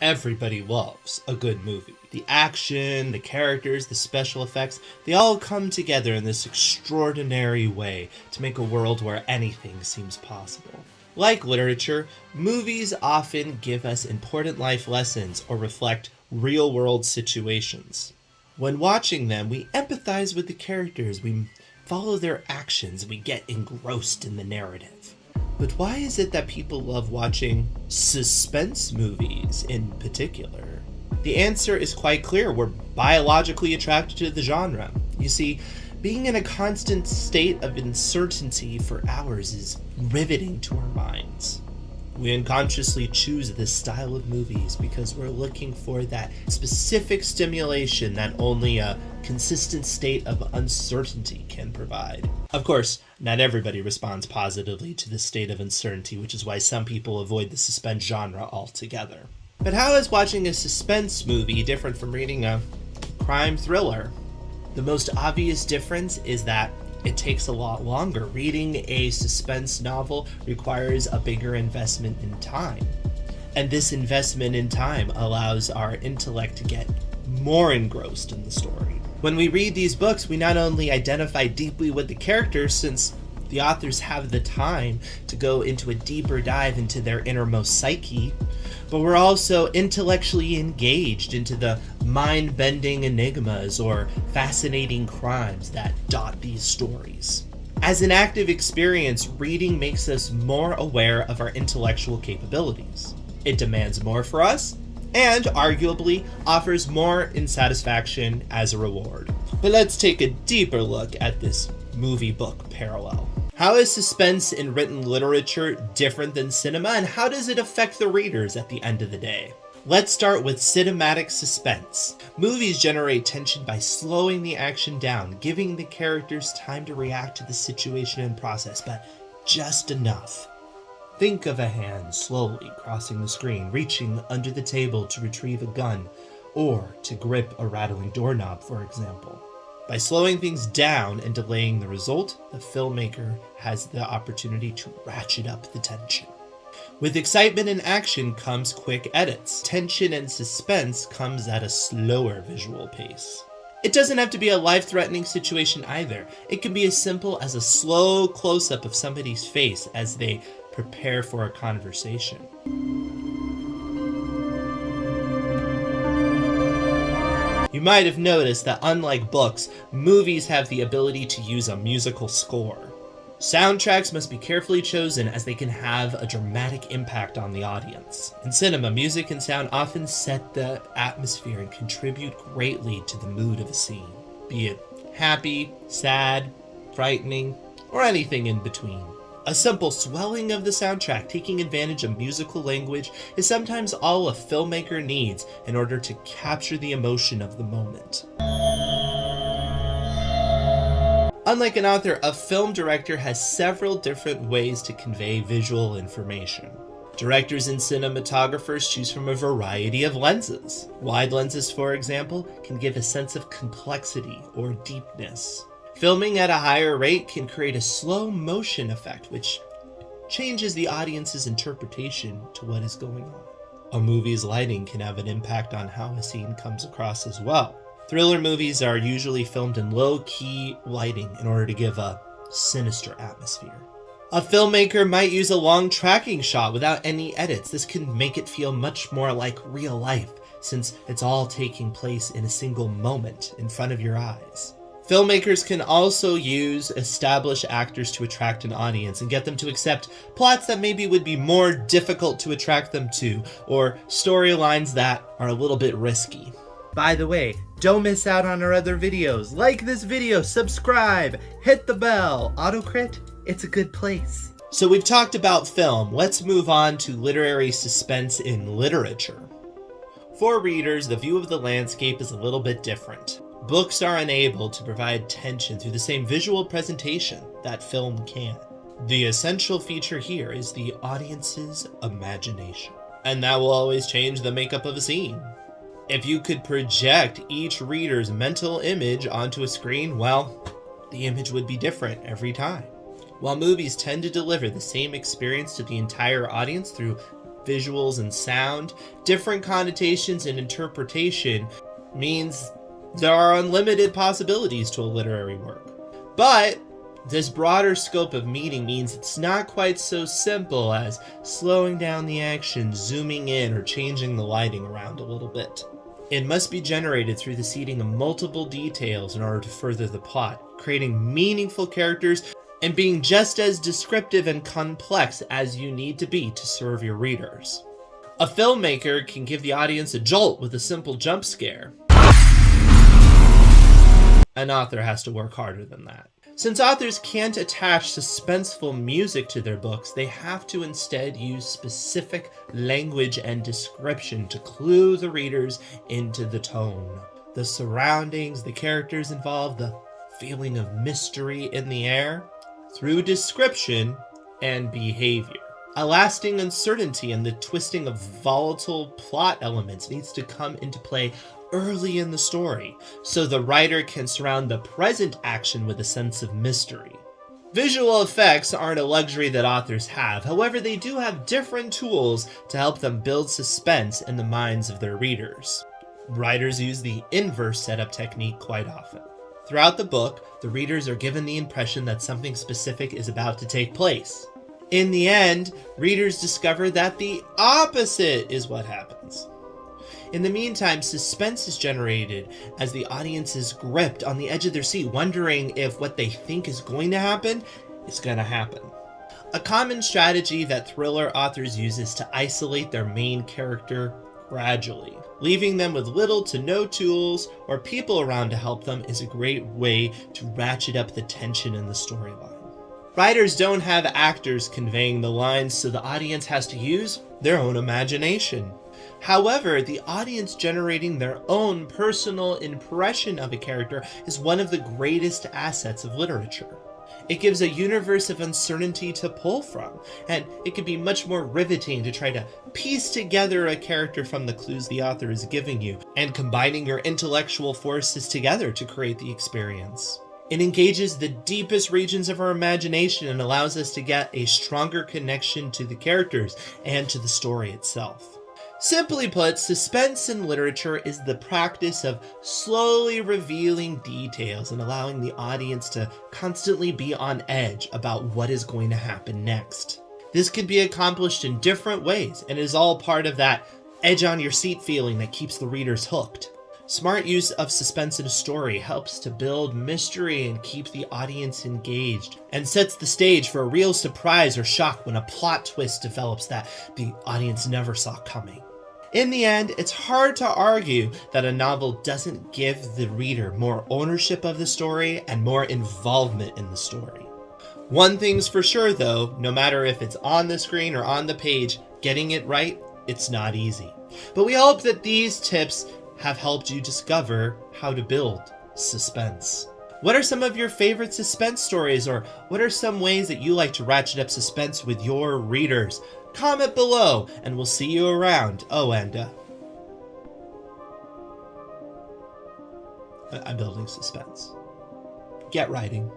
Everybody loves a good movie. The action, the characters, the special effects, they all come together in this extraordinary way to make a world where anything seems possible. Like literature, movies often give us important life lessons or reflect real-world situations. When watching them, we empathize with the characters, we follow their actions, we get engrossed in the narrative. But why is it that people love watching suspense movies in particular? The answer is quite clear. We're biologically attracted to the genre. You see, being in a constant state of uncertainty for hours is riveting to our minds. We unconsciously choose this style of movies because we're looking for that specific stimulation that only a consistent state of uncertainty can provide. Of course, not everybody responds positively to this state of uncertainty, which is why some people avoid the suspense genre altogether. But how is watching a suspense movie different from reading a crime thriller? The most obvious difference is that it takes a lot longer. Reading a suspense novel requires a bigger investment in time. And this investment in time allows our intellect to get more engrossed in the story. When we read these books, we not only identify deeply with the characters, since the authors have the time to go into a deeper dive into their innermost psyche, but we're also intellectually engaged into the mind-bending enigmas or fascinating crimes that dot these stories. As an active experience, reading makes us more aware of our intellectual capabilities. It demands more for us, and arguably offers more in satisfaction as a reward. But let's take a deeper look at this movie-book parallel. How is suspense in written literature different than cinema, and how does it affect the readers at the end of the day? Let's start with cinematic suspense. Movies generate tension by slowing the action down, giving the characters time to react to the situation and process, but just enough. Think of a hand slowly crossing the screen, reaching under the table to retrieve a gun, or to grip a rattling doorknob, for example. By slowing things down and delaying the result, the filmmaker has the opportunity to ratchet up the tension. With excitement and action comes quick edits. Tension and suspense comes at a slower visual pace. It doesn't have to be a life-threatening situation either. It can be as simple as a slow close-up of somebody's face as they prepare for a conversation. You might have noticed that unlike books, movies have the ability to use a musical score. Soundtracks must be carefully chosen as they can have a dramatic impact on the audience. In cinema, music and sound often set the atmosphere and contribute greatly to the mood of a scene, be it happy, sad, frightening, or anything in between. A simple swelling of the soundtrack, taking advantage of musical language, is sometimes all a filmmaker needs in order to capture the emotion of the moment. Unlike an author, a film director has several different ways to convey visual information. Directors and cinematographers choose from a variety of lenses. Wide lenses, for example, can give a sense of complexity or deepness. Filming at a higher rate can create a slow motion effect, which changes the audience's interpretation to what is going on. A movie's lighting can have an impact on how a scene comes across as well. Thriller movies are usually filmed in low-key lighting in order to give a sinister atmosphere. A filmmaker might use a long tracking shot without any edits. This can make it feel much more like real life, since it's all taking place in a single moment in front of your eyes. Filmmakers can also use established actors to attract an audience and get them to accept plots that maybe would be more difficult to attract them to, or storylines that are a little bit risky. By the way, don't miss out on our other videos. Like this video, subscribe, hit the bell. Autocrit, it's a good place. So we've talked about film. Let's move on to literary suspense in literature. For readers, the view of the landscape is a little bit different. Books are unable to provide tension through the same visual presentation that film can. The essential feature here is the audience's imagination, and that will always change the makeup of a scene. If you could project each reader's mental image onto a screen, well, the image would be different every time. While movies tend to deliver the same experience to the entire audience through visuals and sound, different connotations and interpretation means there are unlimited possibilities to a literary work. But this broader scope of meaning means it's not quite so simple as slowing down the action, zooming in, or changing the lighting around a little bit. It must be generated through the seeding of multiple details in order to further the plot, creating meaningful characters and being just as descriptive and complex as you need to be to serve your readers. A filmmaker can give the audience a jolt with a simple jump scare. An author has to work harder than that. Since authors can't attach suspenseful music to their books, they have to instead use specific language and description to clue the readers into the tone, the surroundings, the characters involved, the feeling of mystery in the air, through description and behavior. A lasting uncertainty and the twisting of volatile plot elements needs to come into play early in the story, so the writer can surround the present action with a sense of mystery. Visual effects aren't a luxury that authors have, however, they do have different tools to help them build suspense in the minds of their readers. Writers use the inverse setup technique quite often. Throughout the book, the readers are given the impression that something specific is about to take place. In the end, readers discover that the opposite is what happens. In the meantime, suspense is generated as the audience is gripped on the edge of their seat, wondering if what they think is going to happen is going to happen. A common strategy that thriller authors use is to isolate their main character gradually. Leaving them with little to no tools or people around to help them is a great way to ratchet up the tension in the storyline. Writers don't have actors conveying the lines, so the audience has to use their own imagination. However, the audience generating their own personal impression of a character is one of the greatest assets of literature. It gives a universe of uncertainty to pull from, and it can be much more riveting to try to piece together a character from the clues the author is giving you, and combining your intellectual forces together to create the experience. It engages the deepest regions of our imagination and allows us to get a stronger connection to the characters and to the story itself. Simply put, suspense in literature is the practice of slowly revealing details and allowing the audience to constantly be on edge about what is going to happen next. This can be accomplished in different ways and is all part of that edge on your seat feeling that keeps the readers hooked. Smart use of suspense in a story helps to build mystery and keep the audience engaged, and sets the stage for a real surprise or shock when a plot twist develops that the audience never saw coming. In the end, it's hard to argue that a novel doesn't give the reader more ownership of the story and more involvement in the story. One thing's for sure though, no matter if it's on the screen or on the page, getting it right, it's not easy. But we hope that these tips have helped you discover how to build suspense. What are some of your favorite suspense stories, or what are some ways that you like to ratchet up suspense with your readers? Comment below, and we'll see you around. Oh, and I'm building suspense. Get writing.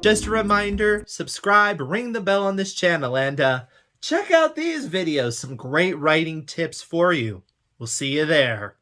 Just a reminder, subscribe, ring the bell on this channel, and check out these videos. Some great writing tips for you. We'll see you there.